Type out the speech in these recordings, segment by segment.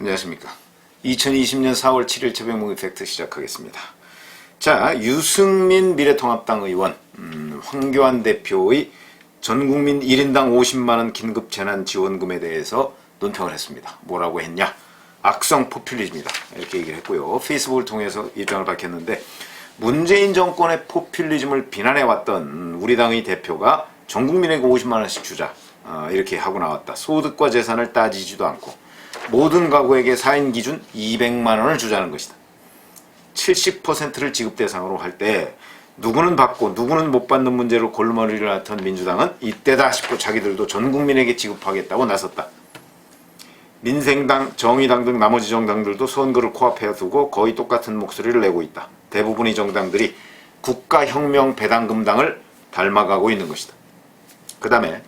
안녕하십니까. 2020년 4월 7일 최병묵 이펙트 시작하겠습니다. 자, 유승민 미래통합당 의원, 황교안 대표의 전국민 1인당 50만원 긴급 재난지원금에 대해서 논평을 했습니다. 뭐라고 했냐? 악성 포퓰리즘이다. 이렇게 얘기를 했고요. 페이스북을 통해서 입장을 밝혔는데, 문재인 정권의 포퓰리즘을 비난해왔던 우리 당의 대표가 전국민에게 50만원씩 주자. 이렇게 하고 나왔다. 소득과 재산을 따지지도 않고 모든 가구에게 4인 기준 200만원을 주자는 것이다. 70%를 지급 대상으로 할 때 누구는 받고 누구는 못 받는 문제로 골머리를 앓던 민주당은 이때다 싶고 자기들도 전 국민에게 지급하겠다고 나섰다. 민생당, 정의당 등 나머지 정당들도 선거를 코앞에 두고 거의 똑같은 목소리를 내고 있다. 대부분의 정당들이 국가혁명 배당금당을 닮아가고 있는 것이다. 그 다음에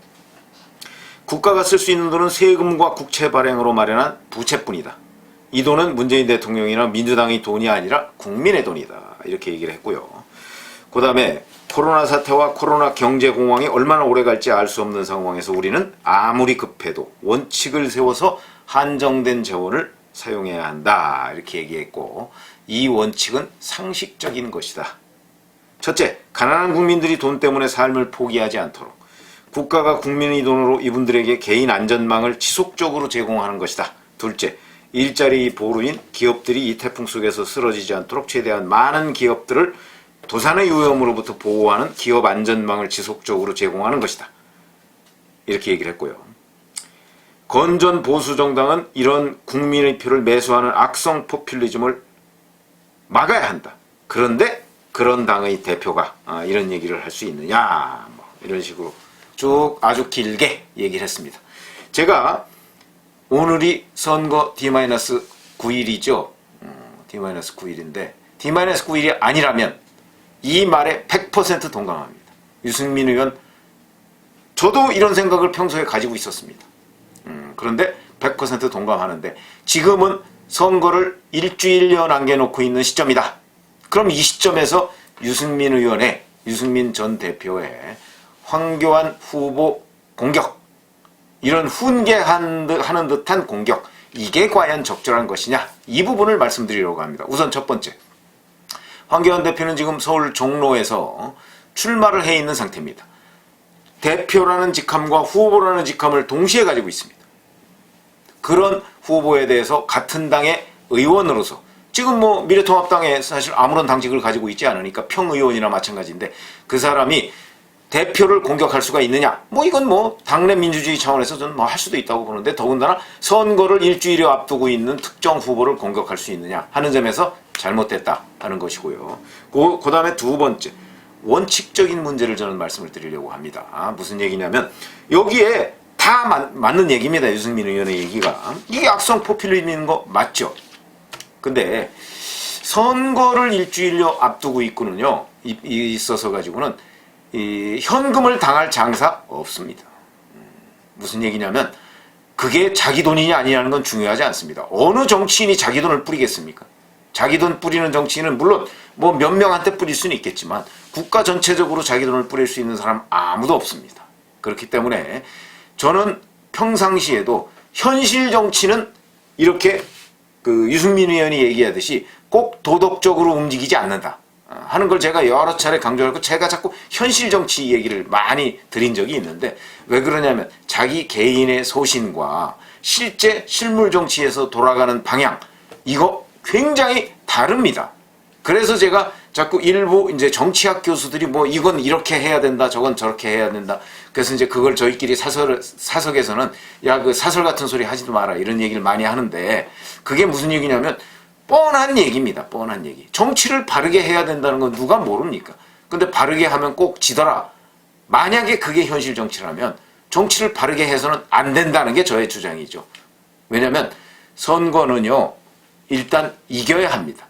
국가가 쓸 수 있는 돈은 세금과 국채 발행으로 마련한 부채뿐이다. 이 돈은 문재인 대통령이나 민주당의 돈이 아니라 국민의 돈이다. 이렇게 얘기를 했고요. 그 다음에 코로나 사태와 코로나 경제 공황이 얼마나 오래 갈지 알 수 없는 상황에서 우리는 아무리 급해도 원칙을 세워서 한정된 재원을 사용해야 한다. 이렇게 얘기했고, 이 원칙은 상식적인 것이다. 첫째, 가난한 국민들이 돈 때문에 삶을 포기하지 않도록 국가가 국민의 돈으로 이분들에게 개인 안전망을 지속적으로 제공하는 것이다. 둘째, 일자리 보루인 기업들이 이 태풍 속에서 쓰러지지 않도록 최대한 많은 기업들을 도산의 위험으로부터 보호하는 기업 안전망을 지속적으로 제공하는 것이다. 이렇게 얘기를 했고요. 건전 보수 정당은 이런 국민의 표를 매수하는 악성 포퓰리즘을 막아야 한다. 그런데 그런 당의 대표가 이런 얘기를 할 수 있느냐, 뭐 이런 식으로 쭉 아주 길게 얘기를 했습니다. 제가 오늘이 선거 D-9일이죠. D-9일인데 D-9일이 아니라면 이 말에 100% 동감합니다. 유승민 의원, 저도 이런 생각을 평소에 가지고 있었습니다. 그런데 100% 동감하는데 지금은 선거를 일주일여 남겨놓고 있는 시점이다. 그럼 이 시점에서 유승민 의원의, 유승민 전 대표의 황교안 후보 공격, 이런 훈계하는 듯한 공격, 이게 과연 적절한 것이냐, 이 부분을 말씀드리려고 합니다. 우선 첫 번째, 황교안 대표는 지금 서울 종로에서 출마를 해 있는 상태입니다. 대표라는 직함과 후보라는 직함을 동시에 가지고 있습니다. 그런 후보에 대해서 같은 당의 의원으로서, 지금 뭐 미래통합당에 사실 아무런 당직을 가지고 있지 않으니까 평의원이나 마찬가지인데, 그 사람이 대표를 공격할 수가 있느냐? 뭐 이건 뭐 당내 민주주의 차원에서 저는 뭐 할 수도 있다고 보는데, 더군다나 선거를 일주일여 앞두고 있는 특정 후보를 공격할 수 있느냐 하는 점에서 잘못됐다 하는 것이고요. 그 다음에 두 번째, 원칙적인 문제를 저는 말씀을 드리려고 합니다. 무슨 얘기냐면, 여기에 다 맞는 얘기입니다. 유승민 의원의 얘기가. 이게 악성 포퓰리즘인 거 맞죠? 근데 선거를 일주일여 앞두고 있고는요, 있어서 가지고는 이 현금을 당할 장사 없습니다. 무슨 얘기냐면, 그게 자기 돈이냐 아니냐는 건 중요하지 않습니다. 어느 정치인이 자기 돈을 뿌리겠습니까? 자기 돈 뿌리는 정치인은 물론 뭐 몇 명한테 뿌릴 수는 있겠지만 국가 전체적으로 자기 돈을 뿌릴 수 있는 사람 아무도 없습니다. 그렇기 때문에 저는 평상시에도 현실 정치는 이렇게 그 유승민 의원이 얘기하듯이 꼭 도덕적으로 움직이지 않는다 하는 걸 제가 여러 차례 강조하고, 제가 자꾸 현실 정치 얘기를 많이 드린 적이 있는데, 왜 그러냐면 자기 개인의 소신과 실제 실물 정치에서 돌아가는 방향, 이거 굉장히 다릅니다. 그래서 제가 자꾸 일부 이제 정치학 교수들이 뭐 이건 이렇게 해야 된다, 저건 저렇게 해야 된다. 그래서 이제 그걸 저희끼리 사석에서는 야, 그 사설 같은 소리 하지도 마라, 이런 얘기를 많이 하는데, 그게 무슨 얘기냐면 뻔한 얘기입니다. 뻔한 얘기. 정치를 바르게 해야 된다는 건 누가 모릅니까? 근데 바르게 하면 꼭 지더라. 만약에 그게 현실 정치라면 정치를 바르게 해서는 안 된다는 게 저의 주장이죠. 왜냐면 선거는요, 일단 이겨야 합니다.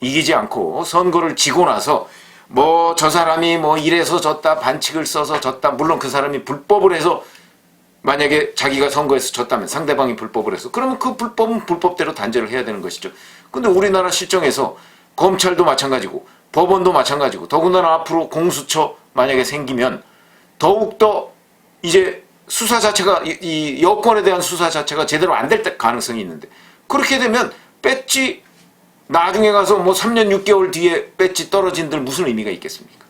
이기지 않고 선거를 지고 나서 뭐 저 사람이 뭐 이래서 졌다, 반칙을 써서 졌다, 물론 그 사람이 불법을 해서 만약에 자기가 선거에서 졌다면, 상대방이 불법을 해서, 그러면 그 불법은 불법대로 단죄를 해야 되는 것이죠. 근데 우리나라 실정에서 검찰도 마찬가지고 법원도 마찬가지고, 더군다나 앞으로 공수처 만약에 생기면 더욱더 이제 수사 자체가, 이 여권에 대한 수사 자체가 제대로 안 될 가능성이 있는데, 그렇게 되면 배지 나중에 가서 뭐 3년 6개월 뒤에 배지 떨어진들 무슨 의미가 있겠습니까?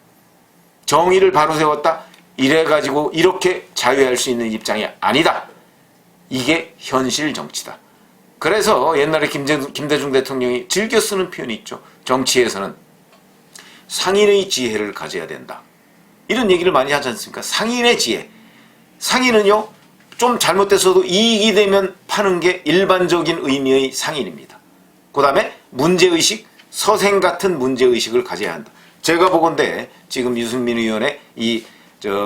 정의를 바로 세웠다. 이래가지고 이렇게 자유할 수 있는 입장이 아니다. 이게 현실 정치다. 그래서 옛날에 김대중 대통령이 즐겨 쓰는 표현이 있죠. 정치에서는 상인의 지혜를 가져야 된다. 이런 얘기를 많이 하지 않습니까? 상인의 지혜. 상인은요, 좀 잘못됐어도 이익이 되면 파는 게 일반적인 의미의 상인입니다. 그 다음에 문제의식, 서생 같은 문제의식을 가져야 한다. 제가 보건대 지금 유승민 의원의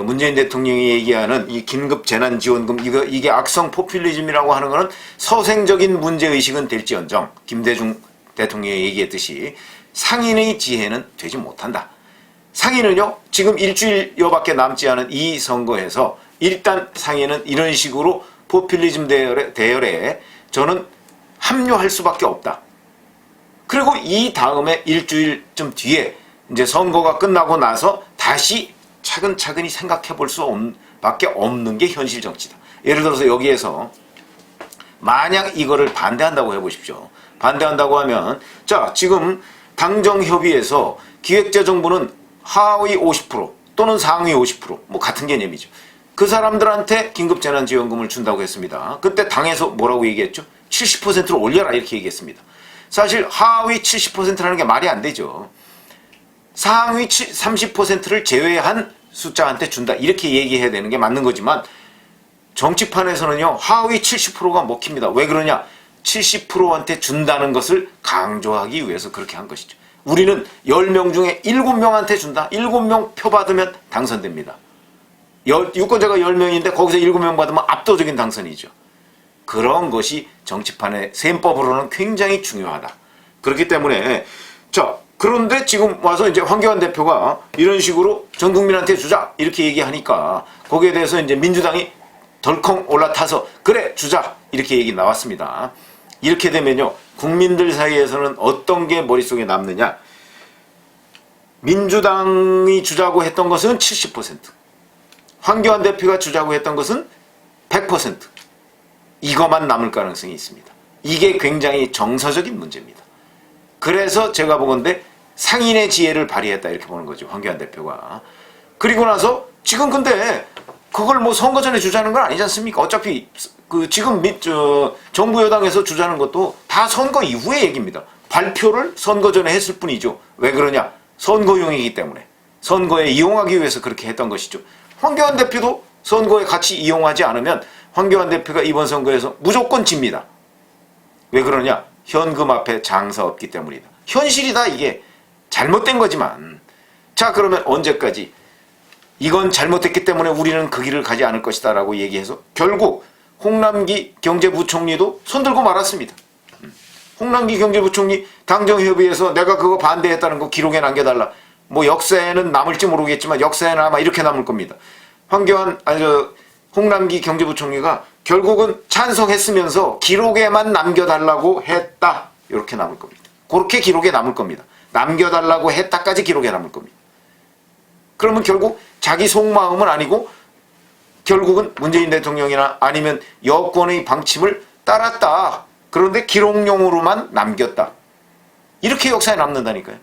문재인 대통령이 얘기하는 이 긴급 재난지원금, 이게 악성 포퓰리즘이라고 하는 거는 서생적인 문제의식은 될지언정, 김대중 대통령이 얘기했듯이 상인의 지혜는 되지 못한다. 상인은요, 지금 일주일여밖에 남지 않은 이 선거에서 일단 상인은 이런 식으로 포퓰리즘 대열에 저는 합류할 수밖에 없다. 그리고 이 다음에 일주일쯤 뒤에 이제 선거가 끝나고 나서 다시 차근차근히 생각해 볼 수밖에 없는 게 현실 정치다. 예를 들어서 여기에서 만약 이거를 반대한다고 해보십시오. 반대한다고 하면 자, 지금 당정협의에서 기획재정부는 하위 50% 또는 상위 50% 뭐 같은 개념이죠. 그 사람들한테 긴급재난지원금을 준다고 했습니다. 그때 당에서 뭐라고 얘기했죠? 70%로 올려라 이렇게 얘기했습니다. 사실 하위 70%라는 게 말이 안 되죠. 상위 30%를 제외한 숫자한테 준다 이렇게 얘기해야 되는 게 맞는 거지만 정치판에서는요 하위 70%가 먹힙니다. 왜 그러냐? 70%한테 준다는 것을 강조하기 위해서 그렇게 한 것이죠. 우리는 10명 중에 7명한테 준다. 7명 표 받으면 당선됩니다. 유권자가 10명인데 거기서 7명 받으면 압도적인 당선이죠. 그런 것이 정치판의 셈법으로는 굉장히 중요하다. 그렇기 때문에 자, 그런데 지금 와서 이제 황교안 대표가 이런 식으로 전 국민한테 주자 이렇게 얘기하니까 거기에 대해서 이제 민주당이 덜컹 올라타서 그래 주자 이렇게 얘기 나왔습니다. 이렇게 되면요 국민들 사이에서는 어떤 게 머릿속에 남느냐? 민주당이 주자고 했던 것은 70%, 황교안 대표가 주자고 했던 것은 100%. 이것만 남을 가능성이 있습니다. 이게 굉장히 정서적인 문제입니다. 그래서 제가 보건대 상인의 지혜를 발휘했다 이렇게 보는 거죠. 황교안 대표가. 그리고 나서 지금 근데 그걸 뭐 선거 전에 주자는 건 아니지 않습니까? 어차피 지금 정부 여당에서 주자는 것도 다 선거 이후의 얘기입니다. 발표를 선거 전에 했을 뿐이죠. 왜 그러냐? 선거용이기 때문에. 선거에 이용하기 위해서 그렇게 했던 것이죠. 황교안 대표도 선거에 같이 이용하지 않으면 황교안 대표가 이번 선거에서 무조건 집니다. 왜 그러냐? 현금 앞에 장사 없기 때문이다. 현실이다 이게. 잘못된 거지만. 자 그러면 언제까지 이건 잘못됐기 때문에 우리는 그 길을 가지 않을 것이다 라고 얘기해서 결국 홍남기 경제부총리도 손들고 말았습니다. 홍남기 경제부총리 당정협의에서 내가 그거 반대했다는 거 기록에 남겨달라. 뭐 역사에는 남을지 모르겠지만 역사에는 아마 이렇게 남을 겁니다. 홍남기 경제부총리가 결국은 찬성했으면서 기록에만 남겨달라고 했다. 이렇게 남을 겁니다. 그렇게 기록에 남을 겁니다. 남겨달라고 했다까지 기록에 남을 겁니다. 그러면 결국 자기 속마음은 아니고 결국은 문재인 대통령이나 아니면 여권의 방침을 따랐다. 그런데 기록용으로만 남겼다. 이렇게 역사에 남는다니까요.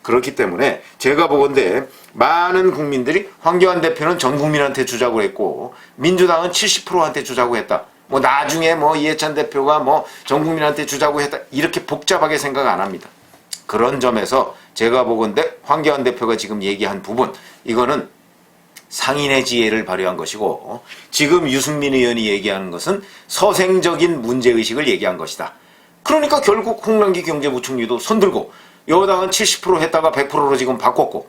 그렇기 때문에 제가 보건대 많은 국민들이 황교안 대표는 전 국민한테 주자고 했고 민주당은 70%한테 주자고 했다. 뭐 나중에 뭐 이해찬 대표가 뭐 전 국민한테 주자고 했다. 이렇게 복잡하게 생각 안 합니다. 그런 점에서 제가 보건대 황교안 대표가 지금 얘기한 부분 이거는 상인의 지혜를 발휘한 것이고 지금 유승민 의원이 얘기하는 것은 서생적인 문제의식을 얘기한 것이다. 그러니까 결국 홍남기 경제부총리도 손들고 여당은 70% 했다가 100%로 지금 바꿨고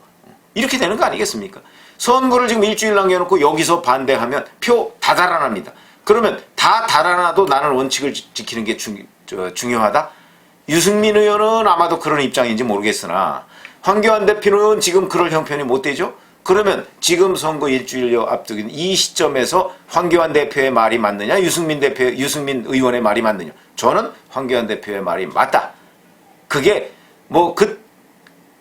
이렇게 되는 거 아니겠습니까? 선거를 지금 일주일 남겨놓고 여기서 반대하면 표 다 달아납니다. 그러면 다 달아나도 나는 원칙을 지키는 게 중요하다? 유승민 의원은 아마도 그런 입장인지 모르겠으나 황교안 대표는 지금 그럴 형편이 못 되죠? 그러면 지금 선거 일주일여 앞두긴 이 시점에서 황교안 대표의 말이 맞느냐 유승민 의원의 말이 맞느냐? 저는 황교안 대표의 말이 맞다. 그게 뭐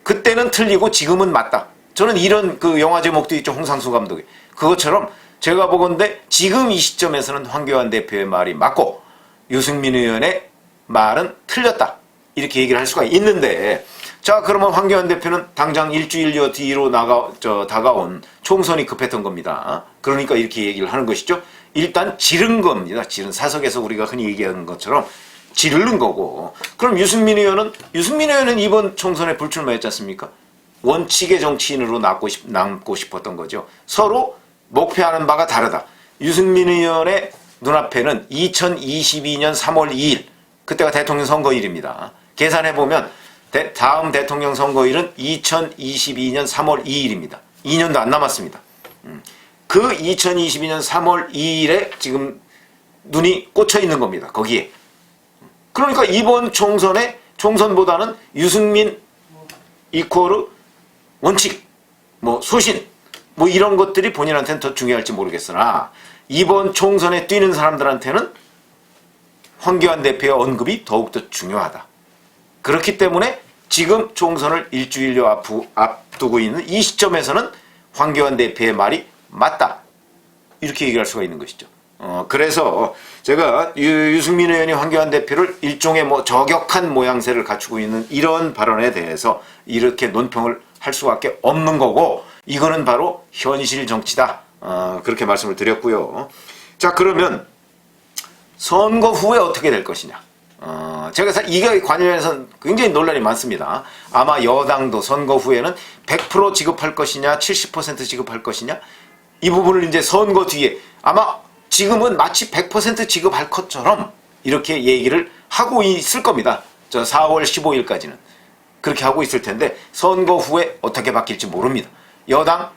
그때는 틀리고 지금은 맞다. 저는 이런 그 영화 제목도 있죠. 홍상수 감독이. 그것처럼 제가 보건대 지금 이 시점에서는 황교안 대표의 말이 맞고 유승민 의원의 말은 틀렸다. 이렇게 얘기를 할 수가 있는데, 자, 그러면 황교안 대표는 당장 일주일여 뒤로 다가온 총선이 급했던 겁니다. 그러니까 이렇게 얘기를 하는 것이죠. 일단 지른 겁니다. 지른, 사석에서 우리가 흔히 얘기하는 것처럼 지르는 거고. 그럼 유승민 의원은 이번 총선에 불출마했지 않습니까? 원칙의 정치인으로 남고 싶었던 거죠. 서로 목표하는 바가 다르다. 유승민 의원의 눈앞에는 2022년 3월 2일, 그때가 대통령 선거일입니다. 계산해보면 다음 대통령 선거일은 2022년 3월 2일입니다. 2년도 안 남았습니다. 그 2022년 3월 2일에 지금 눈이 꽂혀 있는 겁니다. 거기에. 그러니까 이번 총선보다는 유승민 이코르 원칙, 소신, 이런 것들이 본인한테는 더 중요할지 모르겠으나 이번 총선에 뛰는 사람들한테는 황교안 대표의 언급이 더욱더 중요하다. 그렇기 때문에 지금 총선을 일주일여 앞두고 있는 이 시점에서는 황교안 대표의 말이 맞다. 이렇게 얘기할 수가 있는 것이죠. 그래서 제가 유승민 의원이 황교안 대표를 일종의 저격한 모양새를 갖추고 있는 이런 발언에 대해서 이렇게 논평을 할 수밖에 없는 거고, 이거는 바로 현실 정치다. 그렇게 말씀을 드렸고요. 자, 그러면 선거 후에 어떻게 될 것이냐. 제가 이게 관련해서 굉장히 논란이 많습니다. 아마 여당도 선거 후에는 100% 지급할 것이냐, 70% 지급할 것이냐, 이 부분을 이제 선거 뒤에 아마 지금은 마치 100% 지급할 것처럼 이렇게 얘기를 하고 있을 겁니다. 4월 15일까지는. 그렇게 하고 있을 텐데 선거 후에 어떻게 바뀔지 모릅니다. 여당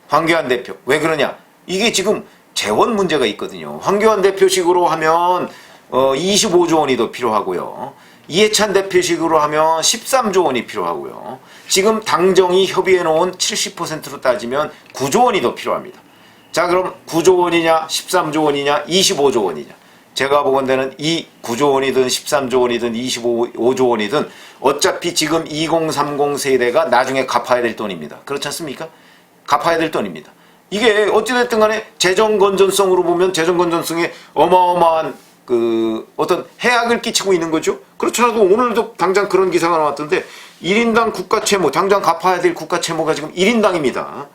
황교안 대표 왜 그러냐? 이게 지금 재원 문제가 있거든요. 황교안 대표식으로 하면 25조 원이 더 필요하고요. 이해찬 대표식으로 하면 13조 원이 필요하고요. 지금 당정이 협의해 놓은 70%로 따지면 9조 원이 더 필요합니다. 자, 그럼 9조 원이냐 13조 원이냐 25조 원이냐. 제가 보건대는 이 9조 원이든 13조 원이든 25조 원이든 어차피 지금 2030 세대가 나중에 갚아야 될 돈입니다. 그렇지 않습니까? 갚아야 될 돈입니다. 이게 어찌됐든 간에 재정 건전성으로 보면 재정 건전성에 어마어마한 어떤 해악을 끼치고 있는 거죠. 그렇지 않아도 오늘도 당장 그런 기사가 나왔던데 1인당 국가 채무, 당장 갚아야 될 국가 채무가 지금 1인당입니다.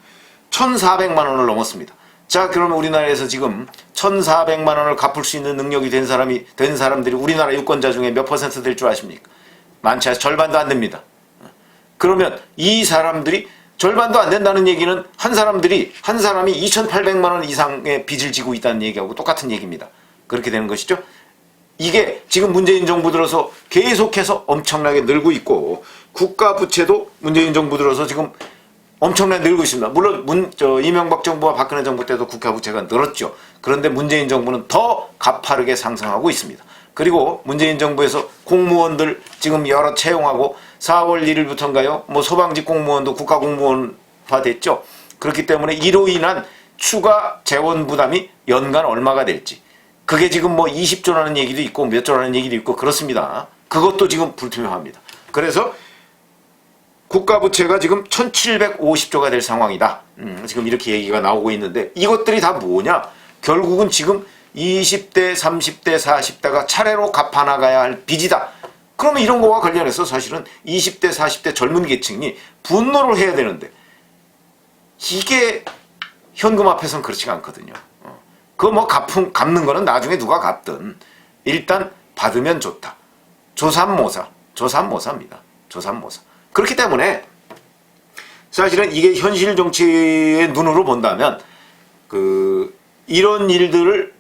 1,400만 원을 넘었습니다. 자, 그러면 우리나라에서 지금 1,400만 원을 갚을 수 있는 능력이 된 사람들이 우리나라 유권자 중에 몇 퍼센트 될 줄 아십니까? 많지 않아서 절반도 안 됩니다. 그러면 이 사람들이 절반도 안 된다는 얘기는 한 사람이 2,800만 원 이상의 빚을 지고 있다는 얘기하고 똑같은 얘기입니다. 그렇게 되는 것이죠. 이게 지금 문재인 정부 들어서 계속해서 엄청나게 늘고 있고, 국가 부채도 문재인 정부 들어서 지금 엄청나게 늘고 있습니다. 물론 이명박 정부와 박근혜 정부 때도 국가 부채가 늘었죠. 그런데 문재인 정부는 더 가파르게 상승하고 있습니다. 그리고 문재인 정부에서 공무원들 지금 여러 채용하고 4월 1일부터인가요? 소방직 공무원도 국가 공무원화 됐죠. 그렇기 때문에 이로 인한 추가 재원 부담이 연간 얼마가 될지, 그게 지금 20조라는 얘기도 있고 몇 조라는 얘기도 있고 그렇습니다. 그것도 지금 불투명합니다. 그래서 국가 부채가 지금 1,750조가 될 상황이다. 지금 이렇게 얘기가 나오고 있는데 이것들이 다 뭐냐? 결국은 지금 20대, 30대, 40대가 차례로 갚아나가야 할 빚이다. 그러면 이런 거와 관련해서 사실은 20대, 40대 젊은 계층이 분노를 해야 되는데 이게 현금 앞에서는 그렇지가 않거든요. 그거 갚는 거는 나중에 누가 갚든 일단 받으면 좋다. 조삼모사입니다. 조삼모사. 그렇기 때문에 사실은 이게 현실 정치의 눈으로 본다면 이런 일들이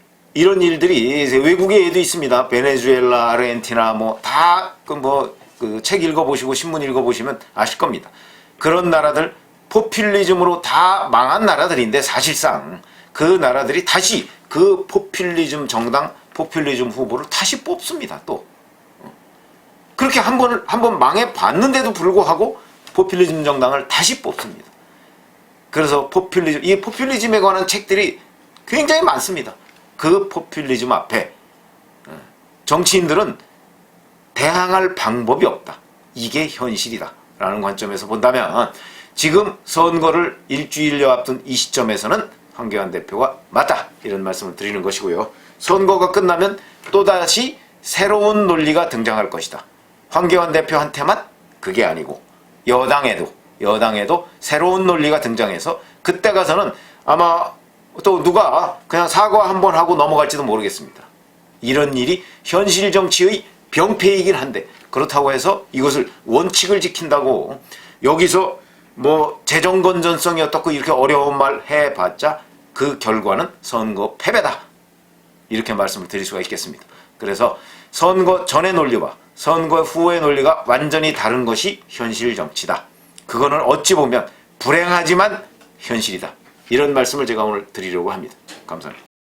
외국에 얘도 있습니다. 베네수엘라, 아르헨티나 다 책 읽어보시고 신문 읽어보시면 아실 겁니다. 그런 나라들 포퓰리즘으로 다 망한 나라들인데 사실상 그 나라들이 다시 그 포퓰리즘 정당, 포퓰리즘 후보를 다시 뽑습니다. 또 그렇게 한번 망해봤는데도 불구하고 포퓰리즘 정당을 다시 뽑습니다. 그래서 이 포퓰리즘에 관한 책들이 굉장히 많습니다. 그 포퓰리즘 앞에 정치인들은 대항할 방법이 없다. 이게 현실이다. 라는 관점에서 본다면 지금 선거를 일주일여 앞둔 이 시점에서는 황교안 대표가 맞다. 이런 말씀을 드리는 것이고요. 선거가 끝나면 또다시 새로운 논리가 등장할 것이다. 황교안 대표한테만 그게 아니고 여당에도 새로운 논리가 등장해서 그때 가서는 아마 또 누가 그냥 사과 한번 하고 넘어갈지도 모르겠습니다. 이런 일이 현실 정치의 병폐이긴 한데 그렇다고 해서 이것을 원칙을 지킨다고 여기서 뭐 재정 건전성이 어떻고 이렇게 어려운 말 해봤자 그 결과는 선거 패배다. 이렇게 말씀을 드릴 수가 있겠습니다. 그래서 선거 전의 논리와 선거 후의 논리가 완전히 다른 것이 현실 정치다. 그거는 어찌 보면 불행하지만 현실이다. 이런 말씀을 제가 오늘 드리려고 합니다. 감사합니다.